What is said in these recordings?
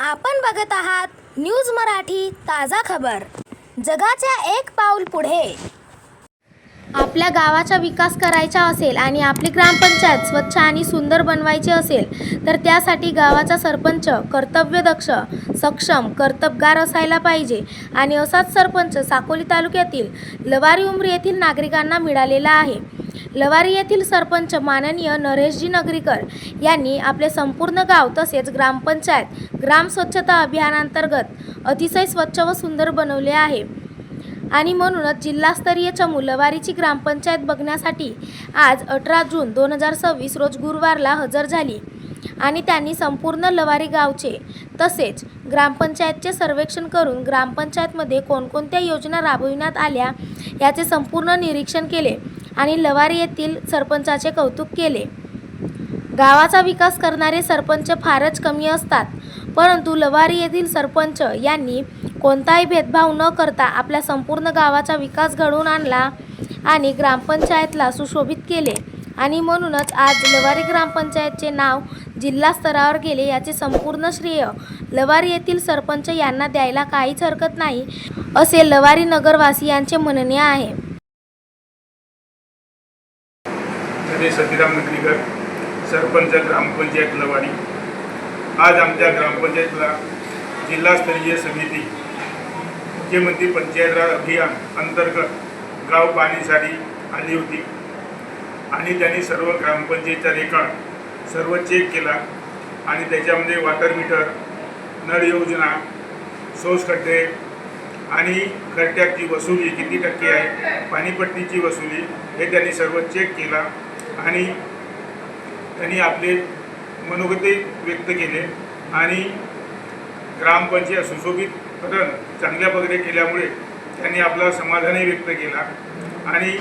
आपण बघत आहात न्यूज मराठी ताजा खबर। जगाच्या एक पाऊल पुढे। आपल्या गावाचा विकास करायचा असेल आणि आपली ग्रामपंचायत स्वच्छ आणि सुंदर बनवायची असेल तर त्यासाठी गावाचा सरपंच कर्तव्यदक्ष, सक्षम, कर्तबगार असायला पाहिजे आणि असाच सरपंच साकोली तालुक्यातील लवारी उमरी येथील नागरिकांना मिळालेला आहे। लवारी येथील सरपंच माननीय नरेशजी नगरीकर यांनी आपले संपूर्ण गाव तसेच ग्रामपंचायत ग्राम स्वच्छता अभियानांतर्गत अतिशय स्वच्छ व सुंदर बनवले आहे आणि म्हणूनच जिल्हास्तरीय चमू लवारीची ग्रामपंचायत बघण्यासाठी आज 18 जून 2026 रोज गुरुवारला हजर झाली आणि त्यांनी संपूर्ण लवारी गावचे तसेच ग्रामपंचायतचे सर्वेक्षण करून ग्रामपंचायतमध्ये कोणकोणत्या योजना राबविण्यात आल्या याचे संपूर्ण निरीक्षण केले आणि लवारी येथील सरपंचाचे कौतुक केले। गावाचा विकास करणारे सरपंच फारच कमी असतात, परंतु लवारी येथील सरपंच यांनी कोणताही भेदभाव न करता आपल्या संपूर्ण गावाचा विकास घडवून आणला आणि ग्रामपंचायतला सुशोभित केले आणि म्हणूनच आज लवारी ग्रामपंचायतचे नाव जिल्हा स्तरावर गेले याचे संपूर्ण श्रेय लवारी येथील सरपंच यांना द्यायला काहीच हरकत नाही असे लवारी नगरवासियांचे म्हणणे आहे। सतीराम नगरीकर, सरपंच ग्रामपंचायत लवारी। आज आमच्या ग्रामपंचायतला जिल्हास्तरीय समिती मुख्यमंत्री पंचायत राज अभियान अंतर्गत गाव पाणीसाठी आली होती आणि त्यांनी सर्व ग्रामपंचायतचा रेकॉर्ड सर्व चेक केला आणि त्याच्यामध्ये वॉटर मीटर, नळ योजना, शौच खड्डे आणि खड्ड्याची वसुली किती टक्के आहे, पाणीपट्टीची वसुली हे त्यांनी सर्व चेक केला आणि त्यांनी आपले मनोगत व्यक्त केले आणि ग्रामपंचायत सुशोभीकरण चांगल्या प्रकारे केल्यामुळे त्यांनी आपला समाधानही व्यक्त केला आणि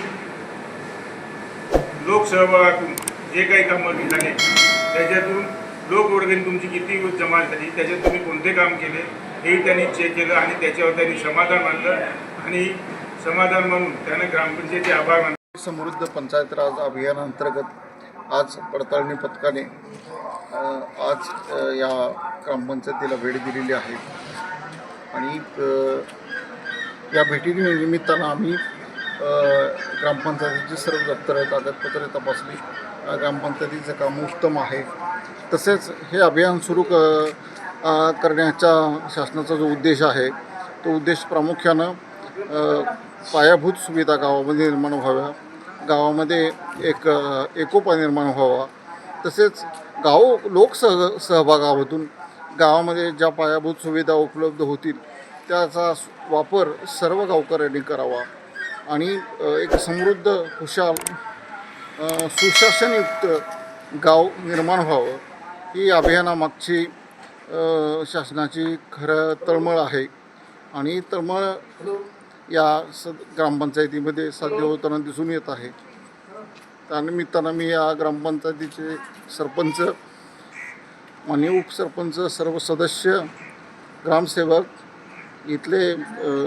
लोकसहभागातून जे काही कामं झाले त्याच्यातून लोकवर्गणी तुमची किती जमा झाली, त्याच्यात तुम्ही कोणते काम केले हेही त्यांनी चेक केलं आणि त्याच्यावर त्यांनी समाधान मानलं आणि समाधान मानून त्यानं ग्रामपंचायतीचे आभार मानले। समृद्ध पंचायत राज अभियानांतर्गत आज पडताळणी पथकाने आज या ग्रामपंचायतीला भेट दिलेली आहे आणि या भेटीनिमित्तानं आम्ही ग्रामपंचायतीचे सर्व दप्तरे कागदपत्रे तपासली। ग्रामपंचायतीचं काम उत्तम आहे। तसेच हे अभियान सुरू करण्याचा शासनाचा जो उद्देश आहे तो उद्देश प्रामुख्यानं पायाभूत सुविधा गावामध्ये निर्माण व्हाव्या, गावामध्ये एक एकोपा निर्माण व्हावा, तसेच सहभागातून गावामध्ये ज्या पायाभूत सुविधा उपलब्ध होतील त्याचा वापर सर्व गावकऱ्यांनी करावा आणि एक समृद्ध खुशाल सुशासनयुक्त गाव निर्माण व्हावं ही अभियानामागची शासनाची खरं तळमळ आहे आणि तळमळ या ग्रामपंचायतीमध्ये साध्य होताना दिसून येत आहे। त्यानिमित्तानं मी या ग्रामपंचायतीचे सरपंच, माननीय उपसरपंच, सर्व सदस्य, ग्रामसेवक, इथले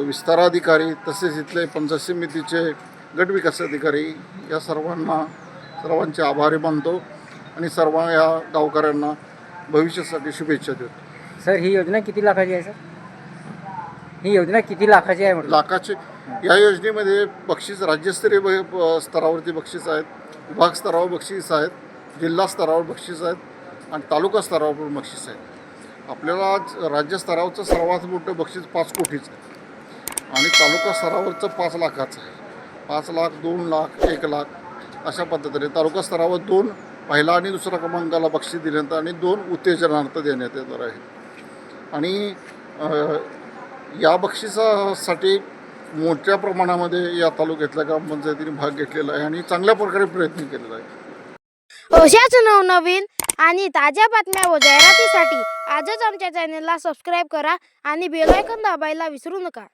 विस्ताराधिकारी तसेच इथले पंचायत समितीचे गटविकास अधिकारी या सर्वांचे आभारी मानतो आणि सर्व या गावकऱ्यांना भविष्यासाठी शुभेच्छा देतो। सर, ही योजना किती लाखाची आहे? सर, ही योजना किती लाखाची आहे? लाखाचे। या योजनेमध्ये बक्षीस राज्यस्तरीय स्तरावरती बक्षीस आहेत, विभाग स्तरावर बक्षीस आहेत, जिल्हा स्तरावर बक्षीस आहेत आणि तालुका स्तरावर पण बक्षीस आहेत। आपल्याला राज्य स्तरावरचं सर्वात मोठं बक्षीस 5 कोटीचं आहे आणि तालुका स्तरावरचं 5 लाखाचं आहे। 5 लाख, 2 लाख, 1 लाख अशा पद्धतीने तालुका स्तरावर 2 पहिला आणि दुसरा क्रमांकाला बक्षीस दिल्यानंतर आणि 2 उत्तेजनार्थ देण्यात येणार आहेत आणि या बक्षिसासाठी मोठ्या प्रमाणामध्ये या तालुक्यातल्या ग्रामपंचायतीने भाग घेतलेला आहे आणि चांगल्या प्रकारे प्रयत्न केलेला आहे। अशाच नवनवीन आणि ताज्या बातम्या व जाहिरातीसाठी आजच आमच्या चॅनलला सबस्क्राईब करा आणि बेल आयकॉन दाबायला विसरू नका।